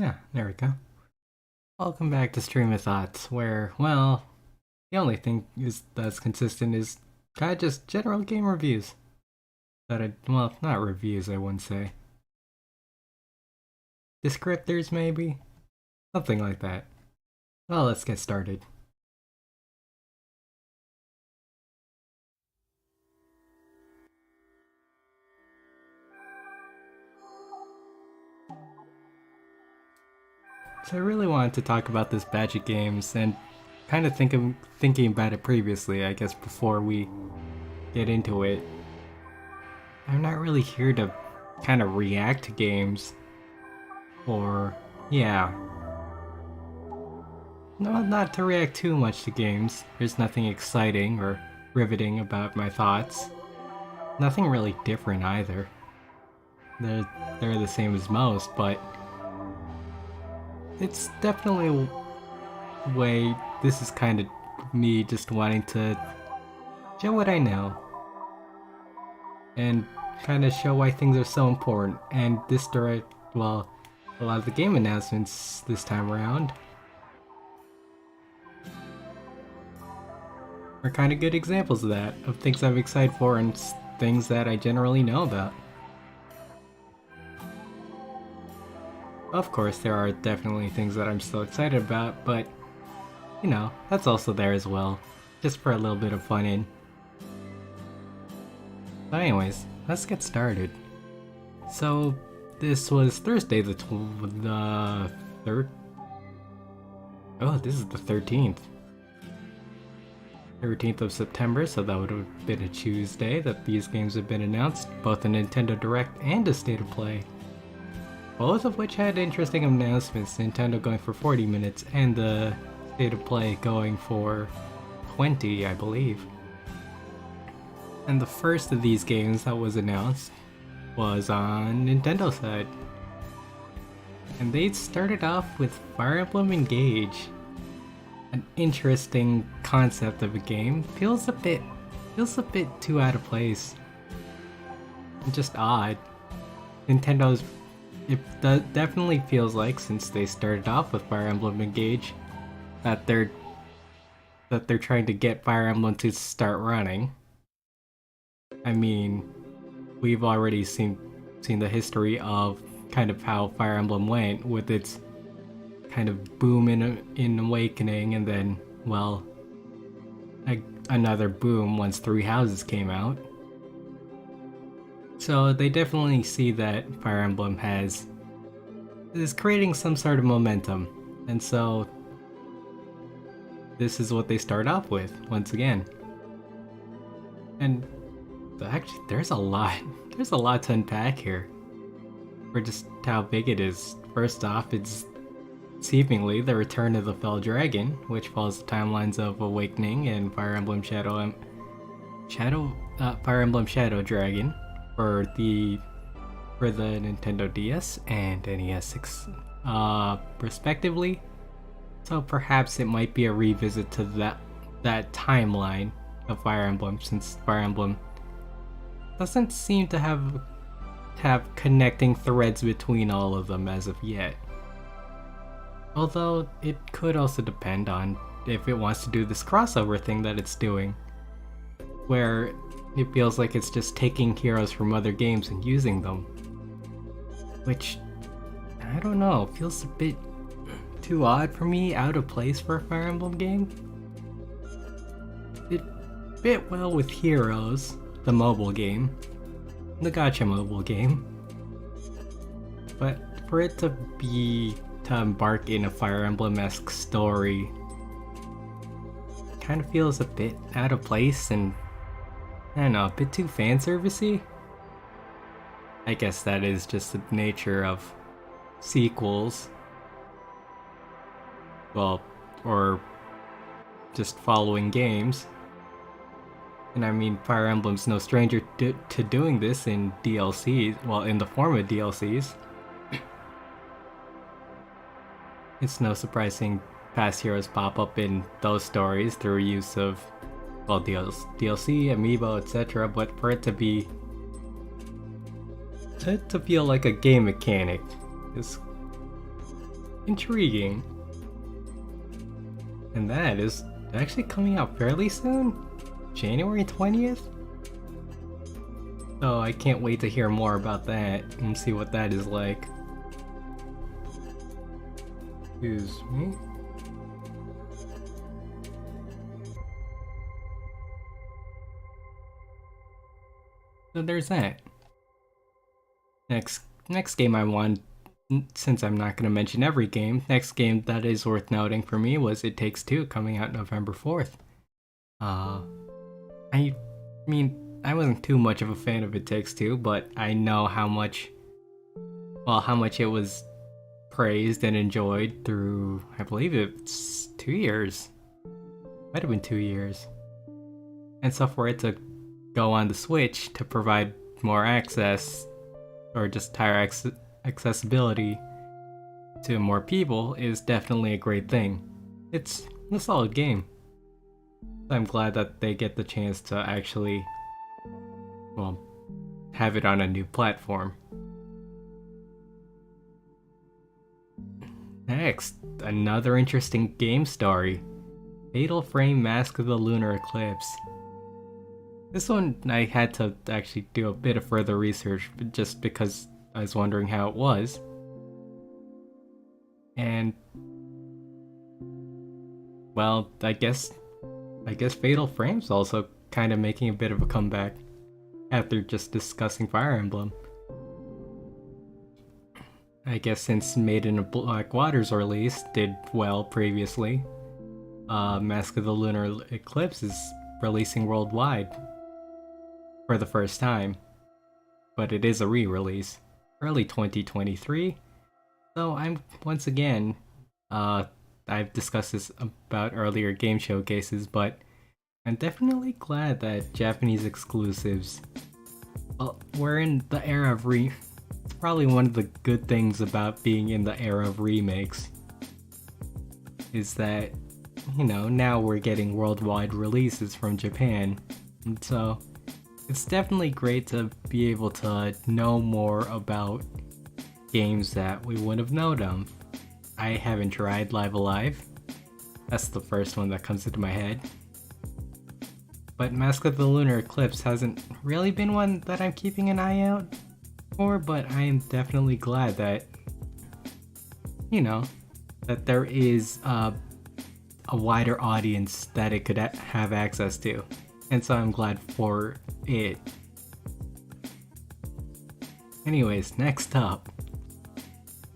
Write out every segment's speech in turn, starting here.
Yeah, there we go. Welcome back to Stream of Thoughts, where, well, the only thing that's consistent is kind of just general game reviews. Well, not reviews, I wouldn't say. Descriptors, maybe? Something like that. Well, let's get started. So I really wanted to talk about this batch of games and kind of thinking about it previously, I guess, before we get into it. I'm not really here to kind of react to games or, yeah, no, not to react too much to games. There's nothing exciting or riveting about my thoughts. Nothing really different either. They're the same as most, but it's definitely a way. This is kind of me just wanting to show what I know and kind of show why things are so important. And well, a lot of the game announcements this time around are kind of good examples of that, of things I'm excited for and things that I generally know about. Of course, there are definitely things that I'm still excited about, but, you know, that's also there as well, just for a little bit of fun in. But anyways, let's get started. So, this was Thursday the 3rd? Oh, this is the 13th. 13th of September, so that would have been a Tuesday that these games have been announced, both a Nintendo Direct and a State of Play. Both of which had interesting announcements, Nintendo going for 40 minutes and the State of Play going for 20, I believe. And the first of these games that was announced was on Nintendo's side. And they started off with Fire Emblem Engage. An interesting concept of a game. Feels a bit too out of place. Just odd. Nintendo's definitely feels like, since they started off with Fire Emblem Engage, that they're trying to get Fire Emblem to start running. I mean, we've already seen the history of kind of how Fire Emblem went with its kind of boom in Awakening, and then, well, another boom once Three Houses came out. So they definitely see that Fire Emblem is creating some sort of momentum, and so this is what they start off with once again. And actually, there's a lot to unpack here for just how big it is. First off, it's seemingly the return of the Fell Dragon, which follows the timelines of Awakening and Fire Emblem Fire Emblem Shadow Dragon for the Nintendo DS and NES respectively. So perhaps it might be a revisit to that timeline of Fire Emblem, since Fire Emblem doesn't seem to have connecting threads between all of them as of yet. Although it could also depend on if it wants to do this crossover thing that it's doing, where it feels like it's just taking heroes from other games and using them. Which, I don't know, feels a bit too odd for me, out of place for a Fire Emblem game. It fit well with Heroes, the mobile game, the gacha mobile game. But for it to embark in a Fire Emblem-esque story kind of feels a bit out of place and, I don't know, a bit too fan servicey. I guess that is just the nature of sequels. Well, or just following games. And I mean, Fire Emblem's no stranger to doing this in DLCs, well, in the form of DLCs. It's no surprise seeing past heroes pop up in those stories through use of, well, DLC, amiibo, etc. But for it to feel like a game mechanic is Intriguing. And that is actually coming out fairly soon? January 20th? So I can't wait to hear more about that and see what that is like. Excuse me. So there's that. Next game I want, since I'm not going to mention every game, next game that is worth noting for me was It Takes Two, coming out November 4th. I mean, I wasn't too much of a fan of It Takes Two, but I know how much it was praised and enjoyed through, I believe it's 2 years. Might have been 2 years. And so for it to go on the Switch to provide more access, or just higher accessibility to more people, is definitely a great thing. It's a solid game. I'm glad that they get the chance to actually, well, have it on a new platform. Next, another interesting game story. Fatal Frame: Mask of the Lunar Eclipse. This one I had to actually do a bit of further research just because I was wondering how it was. And well, I guess Fatal Frame's also kind of making a bit of a comeback after just discussing Fire Emblem. I guess since Maiden of Black Water's release did well previously, Mask of the Lunar Eclipse is releasing worldwide for the first time, but it is a re-release, early 2023. So I'm once again, I've discussed this about earlier game showcases, but I'm definitely glad that Japanese exclusives, we're in the era of it's probably one of the good things about being in the era of remakes, is that, you know, now we're getting worldwide releases from Japan, and so it's definitely great to be able to know more about games that we wouldn't have known of. I haven't tried Live Alive. That's the first one that comes into my head. But Mask of the Lunar Eclipse hasn't really been one that I'm keeping an eye out for, but I am definitely glad that, you know, that there is a wider audience that it could have access to. And so I'm glad for it. Anyways, next up.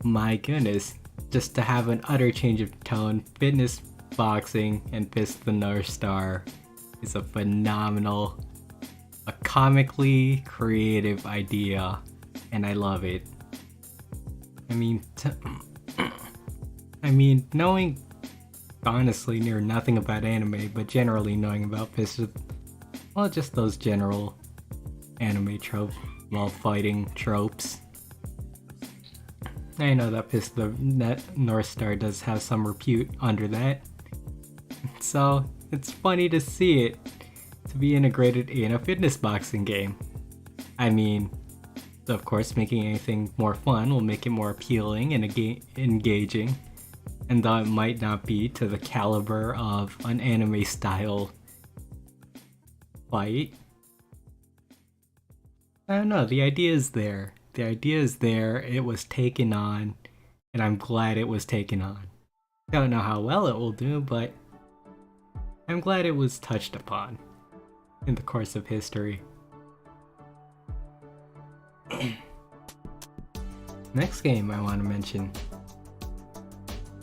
My goodness, just to have an utter change of tone, Fitness Boxing and Fist the North Star is a phenomenal, a comically creative idea, and I love it. I mean, knowing honestly near nothing about anime, but generally knowing about Fist, well, just those general anime fighting tropes. I know that Fist the North Star does have some repute under that, so it's funny to see it to be integrated in a fitness boxing game. I mean, of course, making anything more fun will make it more appealing and engaging, and though it might not be to the caliber of an anime style fight, I don't know, the idea is there. The idea is there, it was taken on, and I'm glad it was taken on. Don't know how well it will do, but I'm glad it was touched upon in the course of history. Next game I want to mention,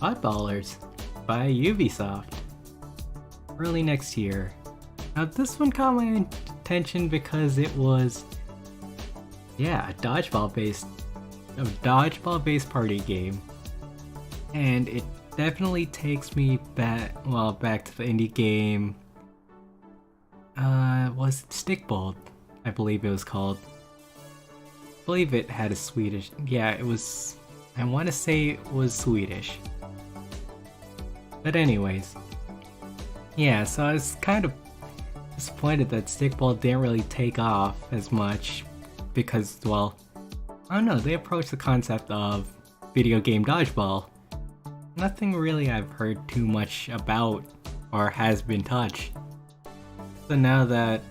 Oddballers by Ubisoft. Early next year. Now this one caught my attention because it was, yeah, a dodgeball based party game, and it definitely takes me back to the indie game. Was it Stickball? I believe it was called. I believe it had a Swedish. Yeah, it was. I want to say it was Swedish. But anyways, yeah. So I was kind of disappointed that Stickball didn't really take off as much. Because, well, I don't know, they approached the concept of video game dodgeball nothing really I've heard too much about or has been touched. So now that,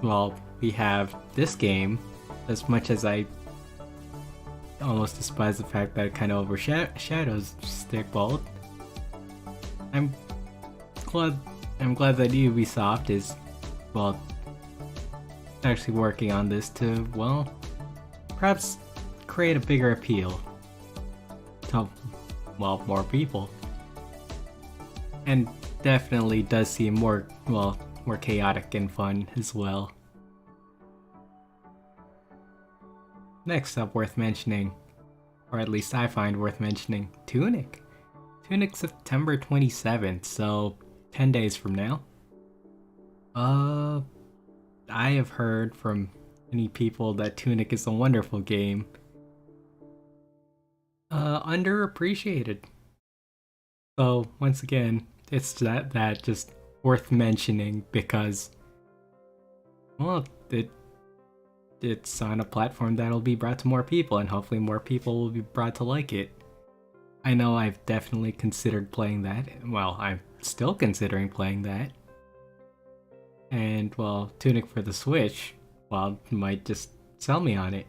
well, we have this game, as much as I almost despise the fact that it kind of overshadows Stickball, I'm glad that Ubisoft is, well, actually working on this to, well, perhaps create a bigger appeal to, well, more people. And definitely does seem more, well, more chaotic and fun as well. Next up, worth mentioning, or at least I find worth mentioning, Tunic. Tunic September 27th, so 10 days from now. I have heard from many people that Tunic is a wonderful game. Underappreciated. So once again, it's that just worth mentioning because, well, it's on a platform that'll be brought to more people, and hopefully more people will be brought to like it. I know I've definitely considered playing that. Well, I'm still considering playing that. And, well, Tunic for the Switch, well, might just sell me on it.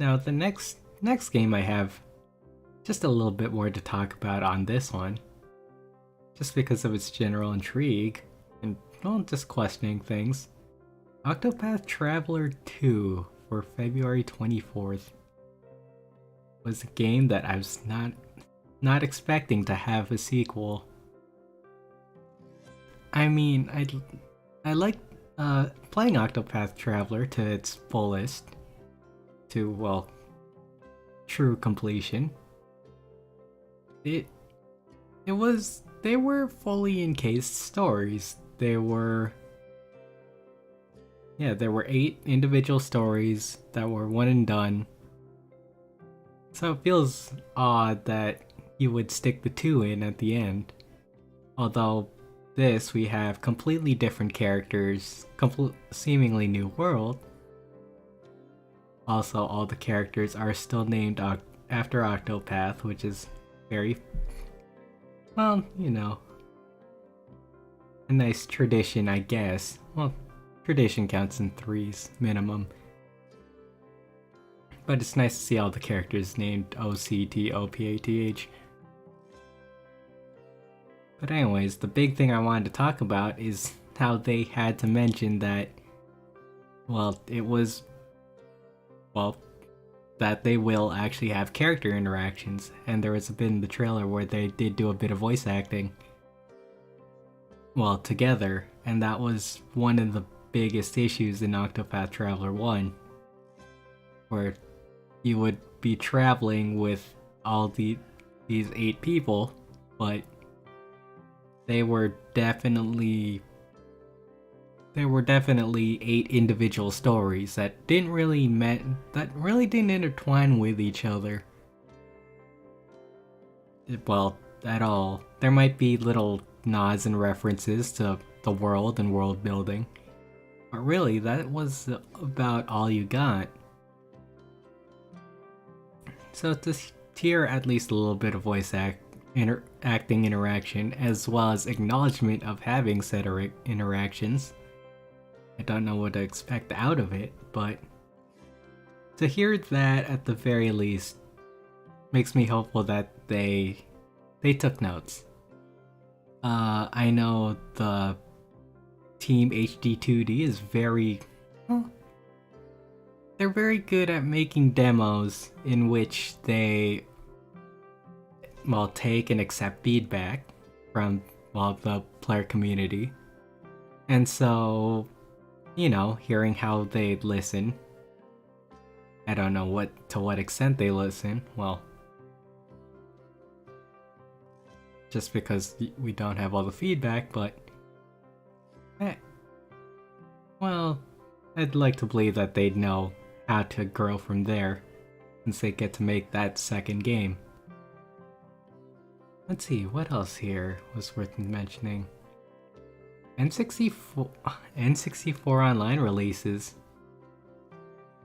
Now, the next game I have just a little bit more to talk about on this one, just because of its general intrigue, and, well, just questioning things. Octopath Traveler 2 for February 24th was a game that I was not expecting to have a sequel. I mean, I like playing Octopath Traveler to its fullest, to, well, true completion. They were fully encased stories. There were 8 individual stories that were one and done. So it feels odd that you would stick the 2 in at the end. Although this, we have completely different characters, seemingly new world. Also, all the characters are still named after Octopath, which is very, well, you know, a nice tradition, I guess. Well, tradition counts in 3s minimum. But it's nice to see all the characters named OCTOPATH. But anyways, the big thing I wanted to talk about is how they had to mention that, well, that they will actually have character interactions, and there was a bit in the trailer where they did do a bit of voice acting, well, together, and that was one of the biggest issues in Octopath Traveler 1, where you would be traveling with all these 8 people, but they were definitely 8 individual stories that didn't really didn't intertwine with each other. Well, at all. There might be little nods and references to the world and world building, but really that was about all you got. So to hear at least a little bit of voice acting interaction, as well as acknowledgement of having said interactions, I don't know what to expect out of it, but to hear that at the very least makes me hopeful that they took notes. I know the team HD2D is very, well, they're very good at making demos in which they, well, take and accept feedback from, well, the player community. And so, you know, hearing how they listen, I don't know to what extent they listen, well, just because we don't have all the feedback, but, well, I'd like to believe that they'd know how to grow from there, since they get to make that second game. Let's see, what else here was worth mentioning? N64 Online releases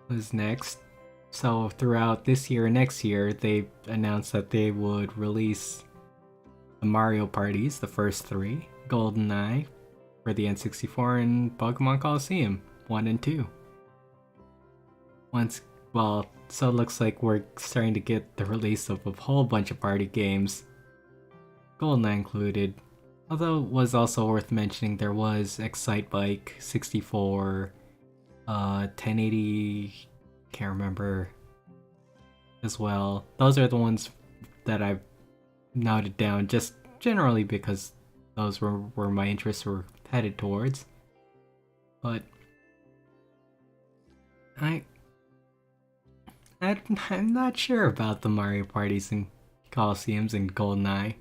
was next. So throughout this year and next year, they announced that they would release the Mario parties, the first three, GoldenEye for the N64, and Pokemon Colosseum 1 and 2. So it looks like we're starting to get the release of a whole bunch of party games, GoldenEye included. Although it was also worth mentioning, there was Excitebike 64, 1080, can't remember as well. Those are the ones that I've noted down just generally because those were where my interests were headed towards. But I'm not sure about the Mario parties and Colosseums and GoldenEye.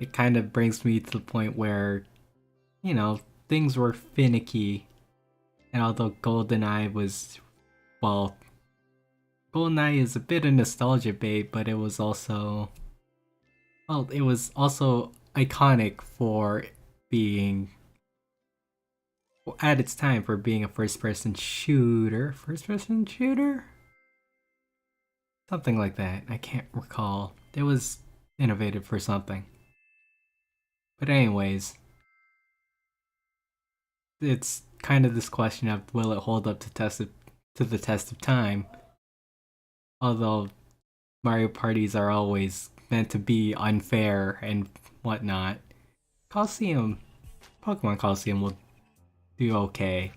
It kind of brings me to the point where, things were finicky. And although GoldenEye was, GoldenEye is a bit of nostalgia bait, but it was also iconic for being, at its time, for being a first-person shooter? Something like that. I can't recall. It was innovative for something. But anyways, it's kind of this question of will it hold up to the test of time? Although Mario parties are always meant to be unfair and whatnot, Pokemon Colosseum will do okay.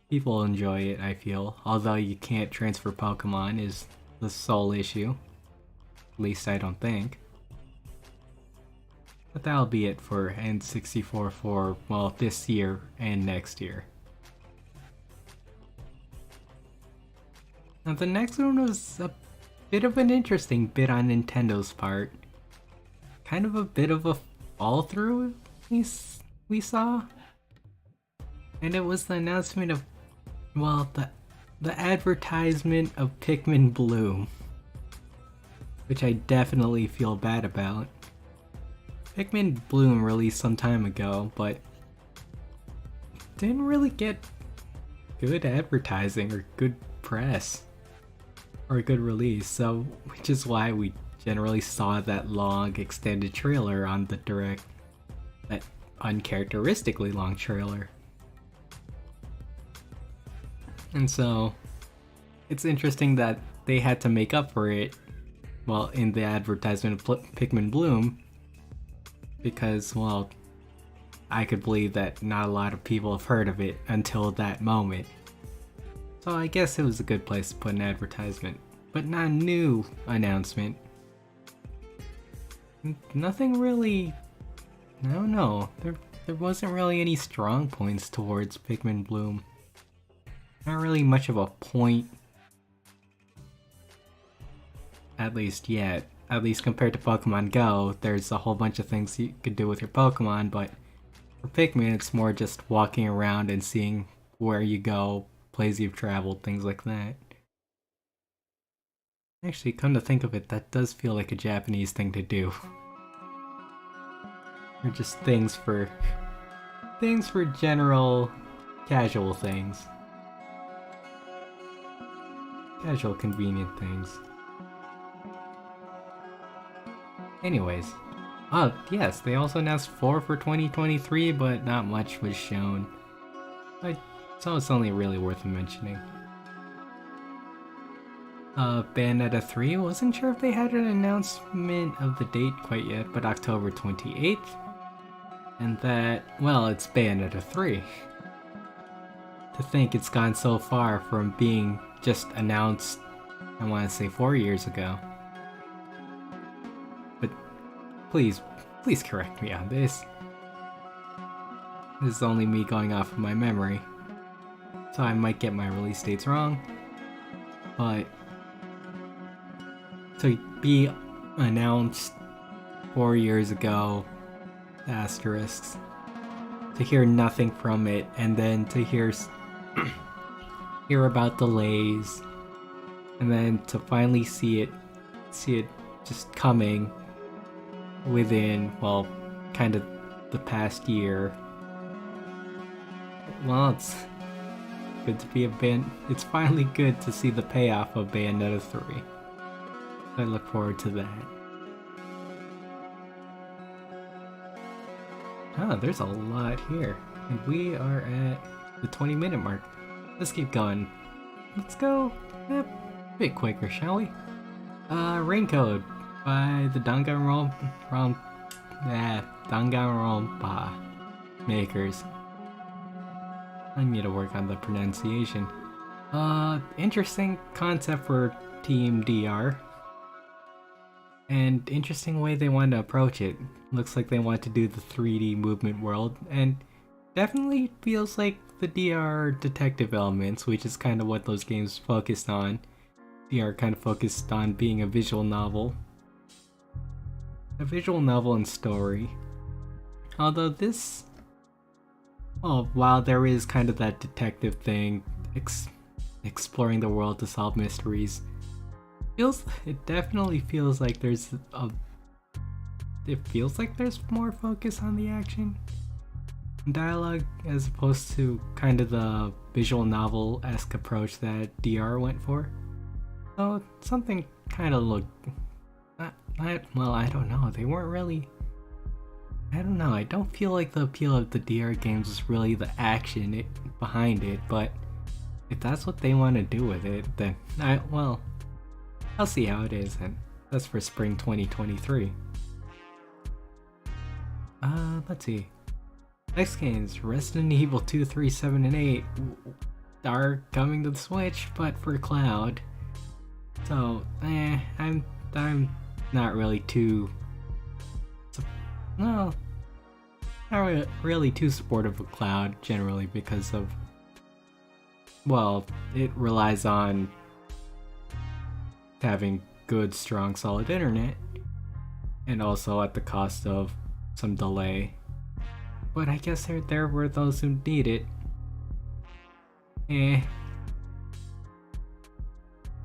People enjoy it, I feel. Although you can't transfer Pokemon is the sole issue. At least I don't think. But that'll be it for N64 for, this year and next year. Now the next one was a bit of an interesting bit on Nintendo's part. Kind of a bit of a fall through we saw. And it was the announcement of, the advertisement of Pikmin Bloom. Which I definitely feel bad about. Pikmin Bloom released some time ago, but didn't really get good advertising or good press or a good release, so which is why we generally saw that long extended trailer on the Direct, that uncharacteristically long trailer. And so it's interesting that they had to make up for it, in the advertisement of Pikmin Bloom, because, I could believe that not a lot of people have heard of it until that moment. So I guess it was a good place to put an advertisement, but not a new announcement. Nothing really, I don't know, there wasn't really any strong points towards Pikmin Bloom. Not really much of a point, at least yet. At least compared to Pokemon Go, there's a whole bunch of things you could do with your Pokemon, but for Pikmin it's more just walking around and seeing where you go, places you've traveled, things like that. Actually, come to think of it, that does feel like a Japanese thing to do. Or just things for general, casual things. Casual, convenient things. Anyways, yes, they also announced 4 for 2023, but not much was shown. So it's only really worth mentioning. Bayonetta 3, wasn't sure if they had an announcement of the date quite yet, but October 28th. And that, it's Bayonetta 3. To think it's gone so far from being just announced, I want to say 4 years ago. But please correct me on this. This is only me going off of my memory, so I might get my release dates wrong. But to be announced 4 years ago, asterisks, to hear nothing from it, and then to hear about delays, and then to finally see it just coming within, kind of the past year. announcement to be it's finally good to see the payoff of Bayonetta 3. I look forward to that. Oh, there's a lot here. And we are at the 20-minute mark. Let's keep going. Let's go a bit quicker, shall we? Rain-Code by the Danganronpa makers. I need to work on the pronunciation. Interesting concept for Team DR. And interesting way they want to approach it. Looks like they want to do the 3D movement world, and definitely feels like the DR detective elements, which is kind of what those games focused on. DR kind of focused on being a visual novel. A visual novel and story. Although this... well, while there is kind of that detective thing, exploring the world to solve mysteries, it definitely feels like there's more focus on the action and dialogue as opposed to kind of the visual novel-esque approach that DR went for. So something kind of looked well, I don't know. They weren't really. I don't know. I don't feel like the appeal of the DR games is really the action behind it, but if that's what they want to do with it, then I'll see how it is, and that's for spring 2023. Let's see. Next games, Resident Evil 2, 3, 7, and 8 are coming to the Switch, but for cloud. So, I'm not really too... no, not really too supportive of cloud, generally, because of... well, it relies on having good, strong, solid internet, and also at the cost of some delay. But I guess there were those who need it.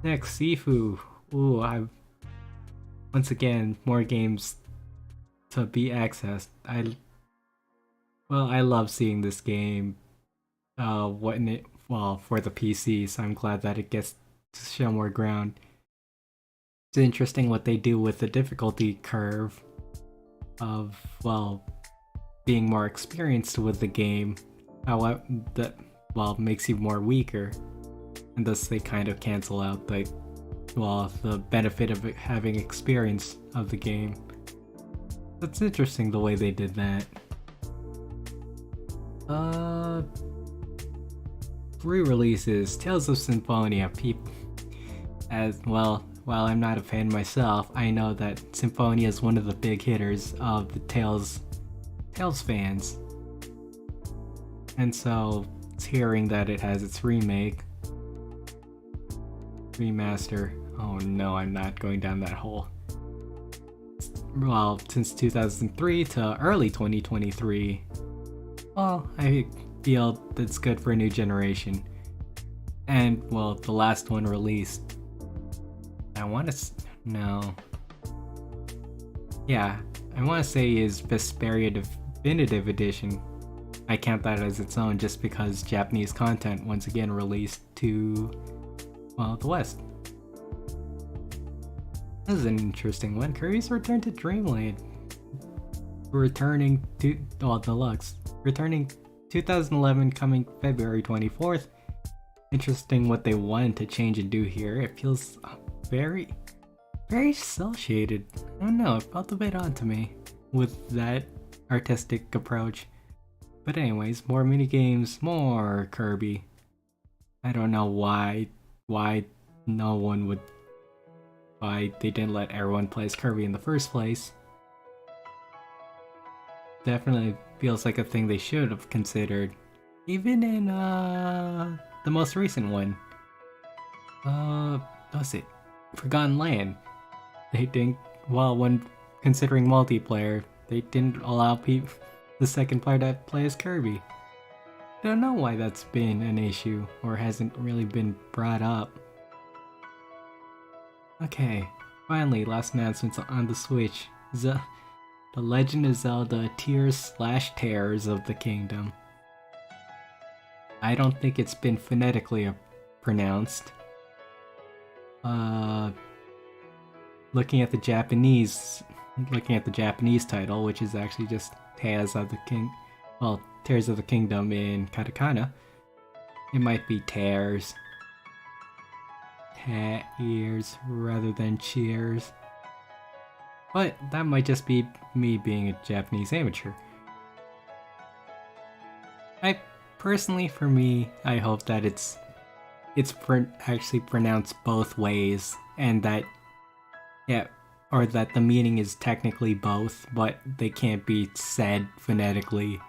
Next, Sifu. Ooh, once again, more games to be accessed. I love seeing this game. For the PC, so I'm glad that it gets to show more ground. It's interesting what they do with the difficulty curve of, being more experienced with the game. However, that makes you more weaker, and thus they kind of cancel out the benefit of having experience of the game. That's interesting the way they did that. Re-releases, Tales of Symphonia. While I'm not a fan myself, I know that Symphonia is one of the big hitters of the Tales fans. And so, it's hearing that it has its remaster. Oh no, I'm not going down that hole. Well, since 2003 to early 2023, I feel that's good for a new generation. And, the last one released, I want to say is Vesperia Definitive Edition. I count that as its own just because Japanese content once again released to, the West. This is an interesting one. Kirby's Return to Dreamland. Returning to, Deluxe. Returning 2011, coming February 24th. Interesting what they wanted to change and do here. It feels very, very cel-shaded. I don't know, it felt a bit odd to me with that artistic approach. But anyways, more minigames, more Kirby. I don't know why they didn't let everyone play as Kirby in the first place. Definitely feels like a thing they should have considered. Even in the most recent one. What was it? Forgotten Land. They didn't, when considering multiplayer, they didn't allow the second player to play as Kirby. I don't know why that's been an issue, or hasn't really been brought up. Okay, finally, last announcements on the Switch. The Legend of Zelda Tears/Terrors of the Kingdom. I don't think it's been phonetically pronounced. Looking at the Japanese title, which is actually just Tears of the Kingdom in katakana, it might be Tears rather than Cheers. But that might just be me being a Japanese amateur. For me, I hope that it's actually pronounced both ways, and that or that the meaning is technically both, but they can't be said phonetically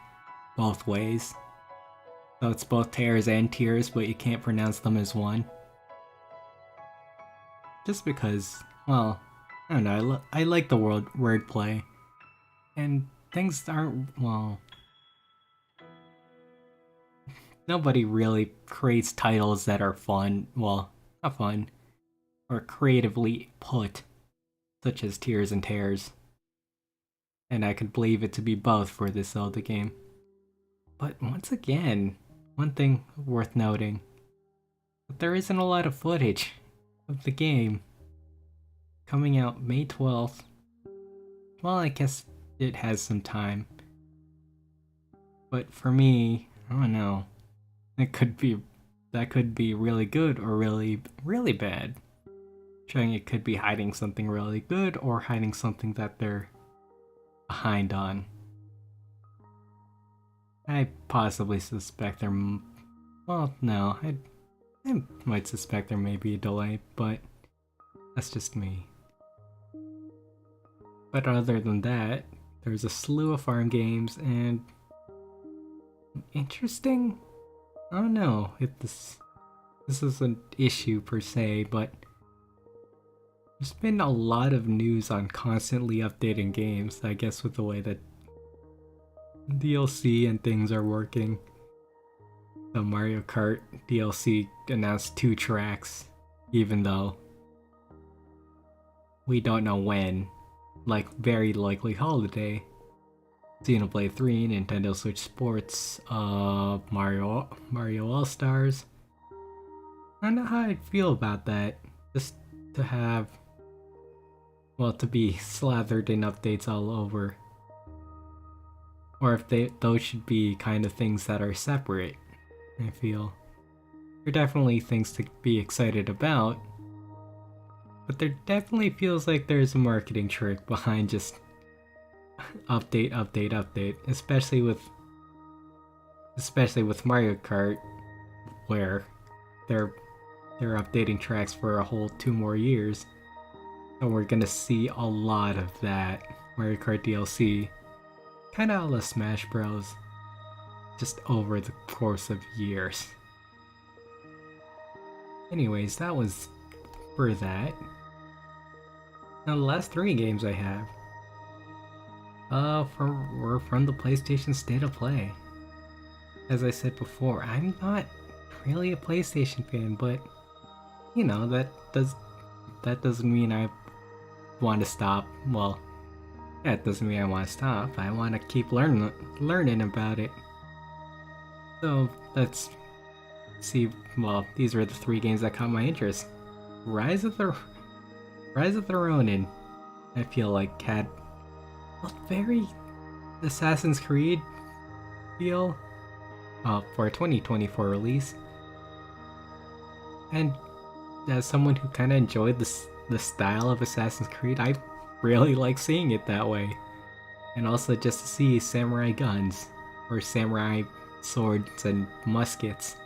both ways. So it's both tears and tears, but you can't pronounce them as one. Just because, well, I don't know, I like the wordplay. And things aren't, well... Nobody really creates titles that are fun, well, not fun, or creatively put, such as Tears and Tears. And I could believe it to be both for this Zelda game. But once again, one thing worth noting, there isn't a lot of footage of the game coming out May 12th. Well, I guess it has some time. But for me, I don't know. That could be really good or really, really bad. Showing it could be hiding something really good or hiding something that they're behind on. I possibly suspect there... Well, no. I might suspect there may be a delay, but that's just me. But other than that, there's a slew of farm games and... Interesting? I don't know if this is an issue per se, but there's been a lot of news on constantly updating games, I guess with the way that DLC and things are working. The Mario Kart DLC announced 2 tracks, even though we don't know when, like very likely holiday. Xenoblade 3, Nintendo Switch Sports, Mario All-Stars. I don't know how I'd feel about that. Just to have, well, to be slathered in updates all over. Or if those should be kind of things that are separate, I feel. They're definitely things to be excited about, but there definitely feels like there's a marketing trick behind just update, especially with Mario Kart, where they're updating tracks for a whole 2 more years. So we're gonna see a lot of that Mario Kart DLC, kinda a la Smash Bros, just over the course of years. Anyways, that was for that. Now the last 3 games I have were from the PlayStation State of Play. As I said before, I'm not really a PlayStation fan, but you know, that doesn't mean I want to stop. Well, that doesn't mean I want to stop. I want to keep learning about it. So let's see. Well, these were the 3 games that caught my interest. Rise of the Ronin, I feel like had a very Assassin's Creed feel for a 2024 release. And as someone who kind of enjoyed the style of Assassin's Creed, I really like seeing it that way. And also just to see samurai guns, or samurai swords and muskets.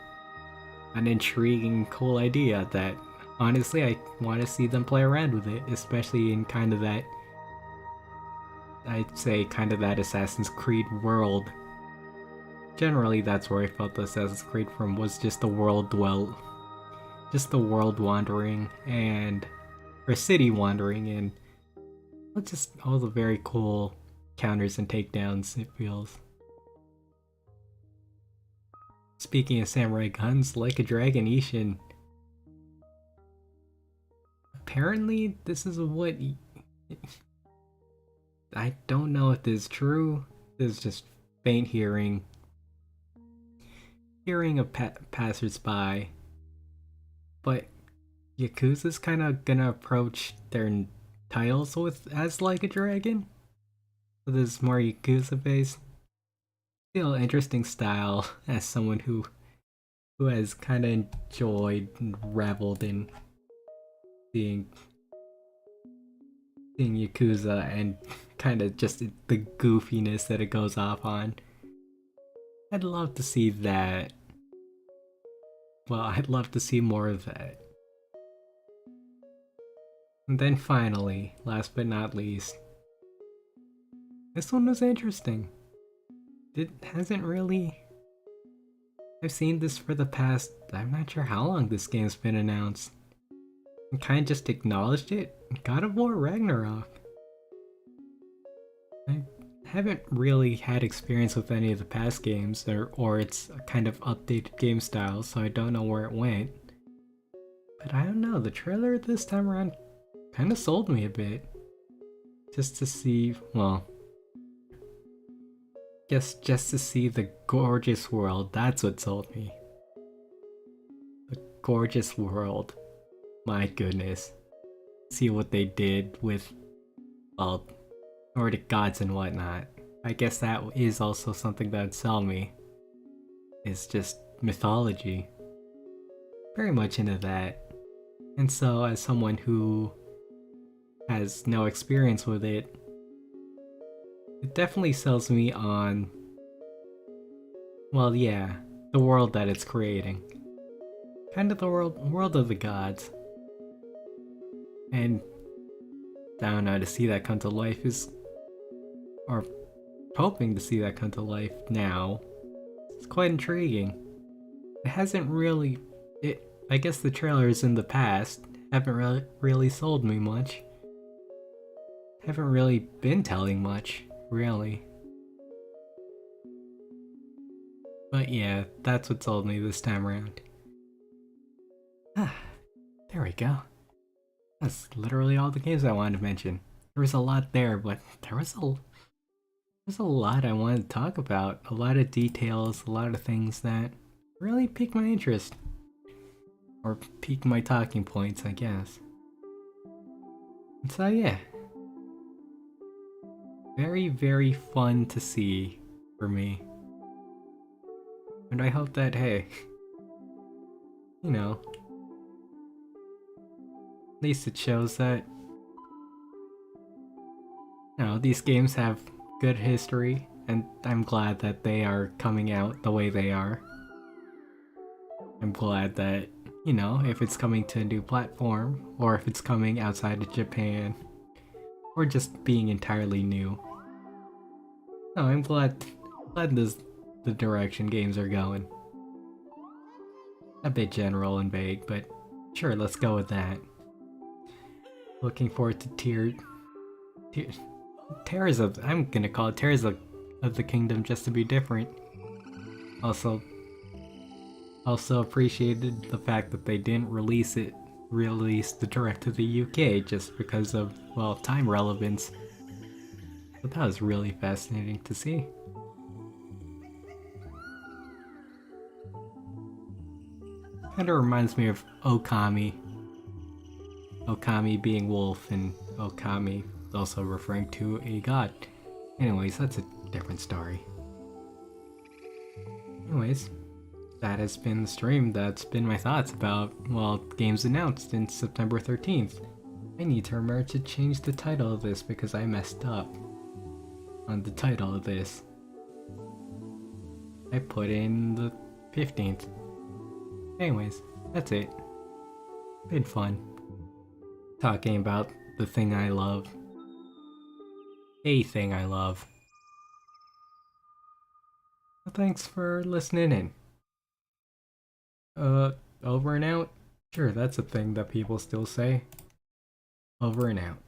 An intriguing, cool idea that, honestly, I want to see them play around with it, especially in kind of that, I'd say, kind of that Assassin's Creed world. Generally, that's where I felt the Assassin's Creed from, was just the world wandering or city wandering, and just all the very cool counters and takedowns it feels. Speaking of samurai guns, Like a Dragon Ishin. Apparently, this is what... I don't know if this is true. This is just faint hearing. hearing of passersby, but Yakuza's kind of gonna approach their titles with as like a dragon. So this is more Yakuza based. Still interesting style as someone who has kind of enjoyed and reveled in seeing Yakuza and kind of just the goofiness that it goes off on. I'd love to see that. Well, I'd love to see more of that. And then finally, last but not least, this one was interesting. It hasn't really... I've seen this for the past... I'm not sure how long this game's been announced. And kind of just acknowledged it. God of War Ragnarok. I haven't really had experience with any of the past games, or it's a kind of updated game style, so I don't know where it went. But I don't know, the trailer this time around kind of sold me a bit. Just to see, well... just to see the gorgeous world, that's what sold me. The gorgeous world. My goodness. See what they did with, well, Nordic gods and whatnot. I guess that is also something that'd sell me. It's just mythology. Very much into that. And so, as someone who has no experience with it, it definitely sells me on, well, yeah, the world that it's creating. Kind of the world of the gods. And I don't know, to see that come to life is, or hoping to see that come to life now, it's quite intriguing. It hasn't really, I guess the trailers in the past haven't really sold me much. Haven't really been telling much, really. But yeah, that's what sold me this time around. Ah, there we go. That's literally all the games I wanted to mention. There was a lot there, but there was a lot I wanted to talk about. A lot of details, a lot of things that really piqued my interest. Or piqued my talking points, I guess. And so yeah. Very, very fun to see for me. And I hope that, hey, you know, at least it shows that, you know, these games have good history, and I'm glad that they are coming out the way they are. I'm glad that, you know, if it's coming to a new platform, or if it's coming outside of Japan, or just being entirely new. No, I'm glad this the direction games are going. A bit general and vague, but sure, let's go with that. Looking forward to Tears of, I'm gonna call it Tears of the Kingdom just to be different. Also appreciated the fact that they didn't release the direct to the UK just because of, well, time relevance. But that was really fascinating to see. Kinda reminds me of Okami. Okami being wolf and Okami also referring to a god. Anyways, that's a different story. Anyways, that has been the stream. That's been my thoughts about, well, games announced in September 13th. I need to remember to change the title of this because I messed up on the title of this. I put in the 15th. Anyways, that's it. Been fun. Talking about the thing I love. A thing I love. Well, thanks for listening in. Over and out? Sure, that's a thing that people still say. Over and out.